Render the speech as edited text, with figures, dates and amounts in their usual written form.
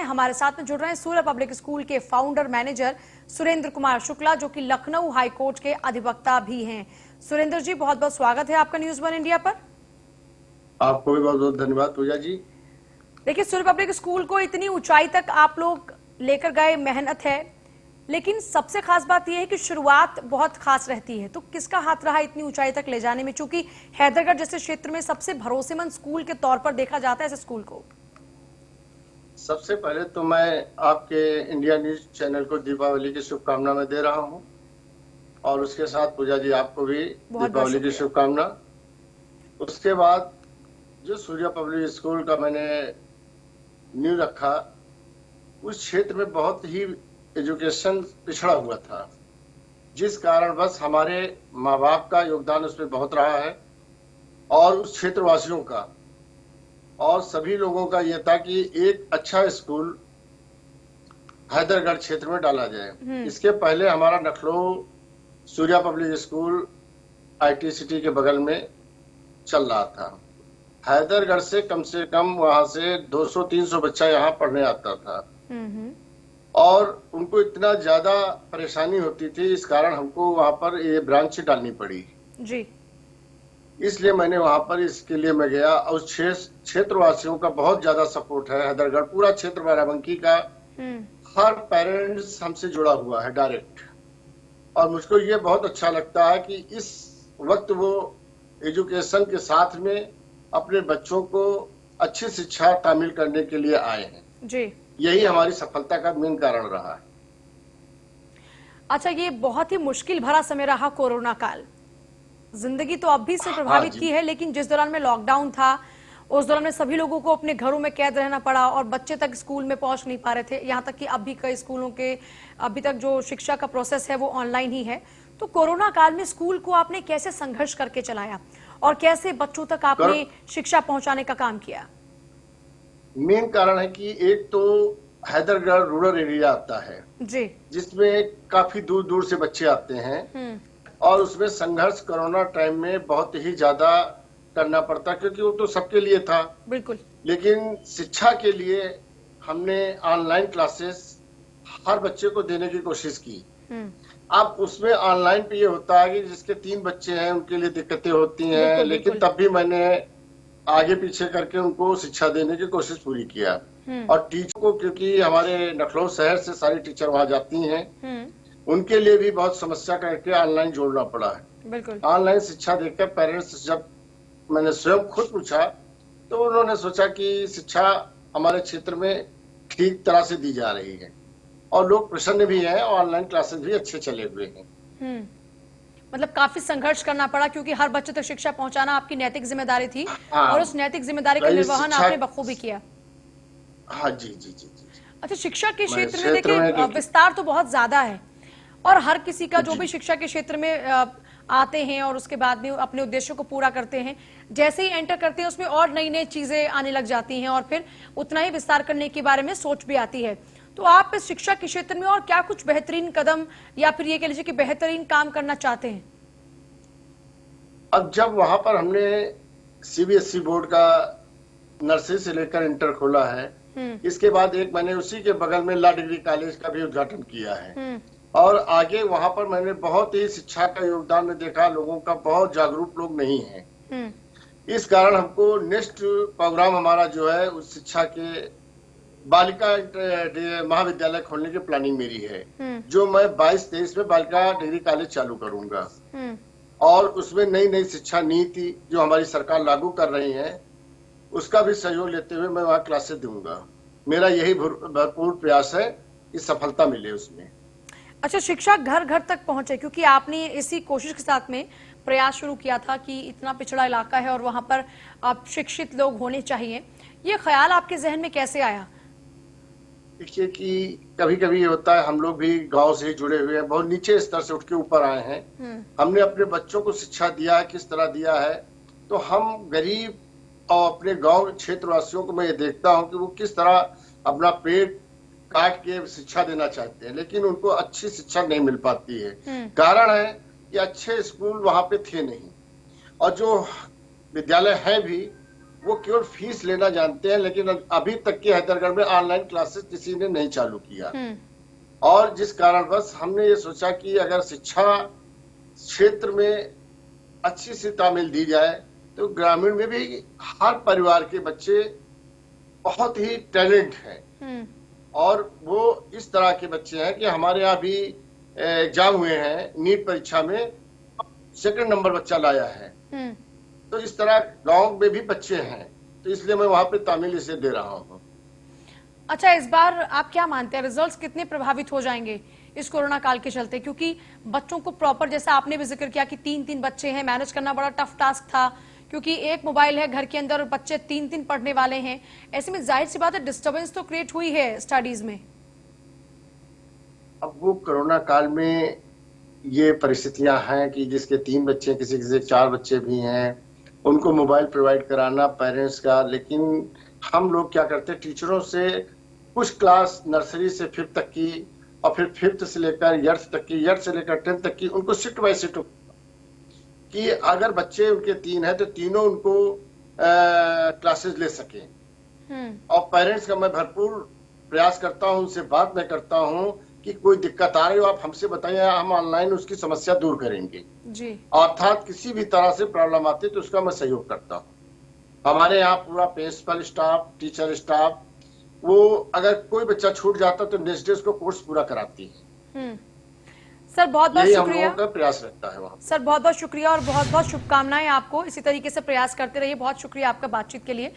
हमारे साथ में जुड़ रहे हैं सूर्य पब्लिक स्कूल के फाउंडर मैनेजर सुरेंद्र कुमार शुक्ला, जो कि लखनऊ हाईकोर्ट के अधिवक्ता भी हैं। सुरेंद्र जी, बहुत बहुत स्वागत है आपका न्यूज वन इंडिया पर। आपको भी बहुत बहुत धन्यवाद पूजा जी। देखिए, सूर्य पब्लिक स्कूल को इतनी ऊंचाई तक आप लोग लेकर गए, मेहनत है, लेकिन सबसे खास बात यह है कि शुरुआत बहुत खास रहती है। तो किसका हाथ रहा इतनी ऊंचाई तक ले जाने में, चूंकि हैदरगढ़ जैसे क्षेत्र में सबसे भरोसेमंद स्कूल के तौर पर देखा जाता है इस स्कूल को? सबसे पहले तो मैं आपके इंडिया न्यूज चैनल को दीपावली की शुभकामनाएं दे रहा हूं, और उसके साथ पूजा जी आपको भी दीपावली की शुभकामना। उसके बाद जो सूर्य पब्लिक स्कूल का मैंने नींव रखा, उस क्षेत्र में बहुत ही एजुकेशन पिछड़ा हुआ था, जिस कारण बस हमारे माँ बाप का योगदान उसमें बहुत रहा है, और उस क्षेत्रवासियों का और सभी लोगों का यह था कि एक अच्छा स्कूल हैदरगढ़ क्षेत्र में डाला जाए। इसके पहले हमारा Lucknow Surya public school IT city के बगल में चल रहा था। हैदरगढ़ से कम वहां से 200-300 बच्चा यहाँ पढ़ने आता था, और उनको इतना ज्यादा परेशानी होती थी, इस कारण हमको वहां पर ये ब्रांच डालनी पड़ी जी। इसलिए मैंने वहां पर इसके लिए मैं गया, और क्षेत्रवासियों का बहुत ज्यादा सपोर्ट है। हैदरगढ़ पूरा क्षेत्र बाराबंकी का हर पेरेंट्स हमसे जुड़ा हुआ है डायरेक्ट, और मुझको ये बहुत अच्छा लगता है कि इस वक्त वो एजुकेशन के साथ में अपने बच्चों को अच्छी शिक्षा तामील करने के लिए आए हैं जी। यही हमारी सफलता का मेन कारण रहा है। अच्छा, ये बहुत ही मुश्किल भरा समय रहा कोरोना काल, जिंदगी तो अब भी से प्रभावित की है, लेकिन जिस दौरान में लॉकडाउन था उस दौरान में सभी लोगों को अपने घरों में कैद रहना पड़ा, और बच्चे तक स्कूल में पहुंच नहीं पा रहे थे। यहाँ तक कि अब भी कई स्कूलों के अभी तक जो शिक्षा का प्रोसेस है वो ऑनलाइन ही है। तो कोरोना काल में स्कूल को आपने कैसे संघर्ष करके चलाया, और कैसे बच्चों तक आपने शिक्षा पहुंचाने का काम किया? मेन कारण है कि एक तो हैदरगढ़ रूरल एरिया आता है जी, जिसमें काफी दूर दूर से बच्चे आते हैं, और उसमें संघर्ष कोरोना टाइम में बहुत ही ज्यादा करना पड़ता, क्योंकि वो तो सबके लिए था बिल्कुल। लेकिन शिक्षा के लिए हमने ऑनलाइन क्लासेस हर बच्चे को देने की कोशिश की। अब उसमें ऑनलाइन पे ये होता है कि जिसके 3 बच्चे हैं उनके लिए दिक्कतें होती हैं, लेकिन तब भी मैंने आगे पीछे करके उनको शिक्षा देने की कोशिश पूरी किया। और टीचर को, क्योंकि हमारे लखनऊ शहर से सारी टीचर वहां जाती हैं, उनके लिए भी बहुत समस्या करके ऑनलाइन जोड़ना पड़ा है। बिल्कुल। ऑनलाइन शिक्षा देखकर पेरेंट्स, जब मैंने स्वयं खुद पूछा तो उन्होंने सोचा कि शिक्षा हमारे क्षेत्र में ठीक तरह से दी जा रही है, और लोग प्रसन्न भी हैं, और ऑनलाइन क्लासेस भी अच्छे चले हुए हैं। मतलब काफी संघर्ष करना पड़ा, क्योंकि हर बच्चे तक शिक्षा पहुंचाना आपकी नैतिक जिम्मेदारी थी। और उस नैतिक जिम्मेदारी का निर्वहन आपने बखूबी किया। हाँ जी जी जी जी। अच्छा, शिक्षा के क्षेत्र में देखिए विस्तार तो बहुत ज्यादा है, और हर किसी का जो भी शिक्षा के क्षेत्र में आते हैं और उसके बाद में अपने उद्देश्यों को पूरा करते हैं, जैसे ही एंटर करते हैं उसमें और नई नई चीजें आने लग जाती हैं, और फिर उतना ही विस्तार करने के बारे में सोच भी आती है। तो आप इस शिक्षा के क्षेत्र में और क्या कुछ बेहतरीन कदम, या फिर ये कह लीजिए कि बेहतरीन काम करना चाहते हैं? अब जब वहां पर हमने सीबीएसई बोर्ड का नर्सरी से लेकर इंटर खोला है, इसके बाद एक मैंने उसी के बगल में लॉ डिग्री कॉलेज का भी उद्घाटन किया है, और आगे वहां पर मैंने बहुत ही शिक्षा का योगदान में देखा, लोगों का बहुत जागरूक लोग नहीं है। इस कारण हमको नेक्स्ट प्रोग्राम हमारा जो है उस शिक्षा के बालिका महाविद्यालय खोलने की प्लानिंग मेरी है, जो मैं 22-23 में बालिका डिग्री कॉलेज चालू करूंगा, और उसमें नई नई शिक्षा नीति जो हमारी सरकार लागू कर रही है उसका भी सहयोग लेते हुए मैं वहाँ क्लासेस दूंगा। मेरा यही भरपूर प्रयास है कि सफलता मिले उसमें। अच्छा, शिक्षा घर घर तक पहुंचे, क्योंकि आपने इसी कोशिश के साथ में प्रयास शुरू किया था कि इतना पिछड़ा इलाका है और वहां पर आप शिक्षित लोग होने चाहिए। ये ख्याल आपके जहन में कैसे आया? देखिए कि कभी कभी होता है, हम लोग भी गांव से ही जुड़े हुए हैं, बहुत नीचे स्तर से उठ के ऊपर आए हैं। हमने अपने बच्चों को शिक्षा दिया है, किस तरह दिया है, तो हम गरीब और अपने गांव क्षेत्रवासियों को मैं ये देखता हूं कि वो किस तरह अपना पेट काट के शिक्षा देना चाहते हैं, लेकिन उनको अच्छी शिक्षा नहीं मिल पाती है। कारण है कि अच्छे स्कूल वहां पे थे नहीं, और जो विद्यालय है भी वो केवल फीस लेना जानते हैं, लेकिन अभी तक की हैदरगढ़ में ऑनलाइन क्लासेस किसी ने नहीं चालू किया। और जिस कारणवश हमने ये सोचा कि अगर शिक्षा क्षेत्र में अच्छी सी तामील दी जाए तो ग्रामीण में भी हर परिवार के बच्चे बहुत ही टैलेंट हैं, और वो इस तरह के बच्चे हैं कि हमारे यहाँ भी एग्जाम हुए हैं, नीट परीक्षा में सेकंड नंबर बच्चा लाया है। तो इस तरह गांव में भी बच्चे हैं, तो इसलिए मैं वहां पे तामील इसे दे रहा हूँ। अच्छा, इस बार आप क्या मानते हैं रिजल्ट्स कितने प्रभावित हो जाएंगे इस कोरोना काल के चलते? क्योंकि बच्चों को प्रॉपर, जैसा आपने भी जिक्र किया कि 3-3 बच्चे हैं, मैनेज करना बड़ा टफ टास्क था, क्योंकि एक मोबाइल है घर के अंदर और बच्चे 3-3 पढ़ने वाले हैं। ऐसे में जाहिर सी बात है डिस्टर्बेंस तो क्रिएट हुई है स्टडीज में। अब वो कोरोना काल में ये परिस्थितियां हैं कि जिसके 3 बच्चे, किसी किसी 4 बच्चे भी हैं, उनको मोबाइल प्रोवाइड कराना पेरेंट्स का। लेकिन हम लोग क्या करते हैं, टीचरों से कुछ क्लास नर्सरी से 5th तक की, और फिर 5th से लेकर 8th तक की, 8th से लेकर 10th तक की, उनको शिफ्ट बाय शिफ्ट कि अगर बच्चे उनके 3 हैं तो तीनों उनको क्लासेस ले सके। और पेरेंट्स का मैं भरपूर प्रयास करता हूं, उनसे बात मैं करता हूं कि कोई दिक्कत आ रही हो आप हमसे बताइए, हम ऑनलाइन उसकी समस्या दूर करेंगे जी। अर्थात किसी भी तरह से प्रॉब्लम आती है तो उसका मैं सहयोग करता हूँ। हमारे यहाँ पूरा प्रिंसिपल स्टाफ, टीचर स्टाफ, वो अगर कोई बच्चा छूट जाता तो नेक्स्ट डे उसको कोर्स पूरा कराती है। सर बहुत बहुत शुक्रिया, हम लोगों का प्रयास रहता है वहाँ। सर बहुत बहुत शुक्रिया और बहुत बहुत शुभकामनाएं आपको, इसी तरीके से प्रयास करते रहिए। बहुत शुक्रिया आपका बातचीत के लिए।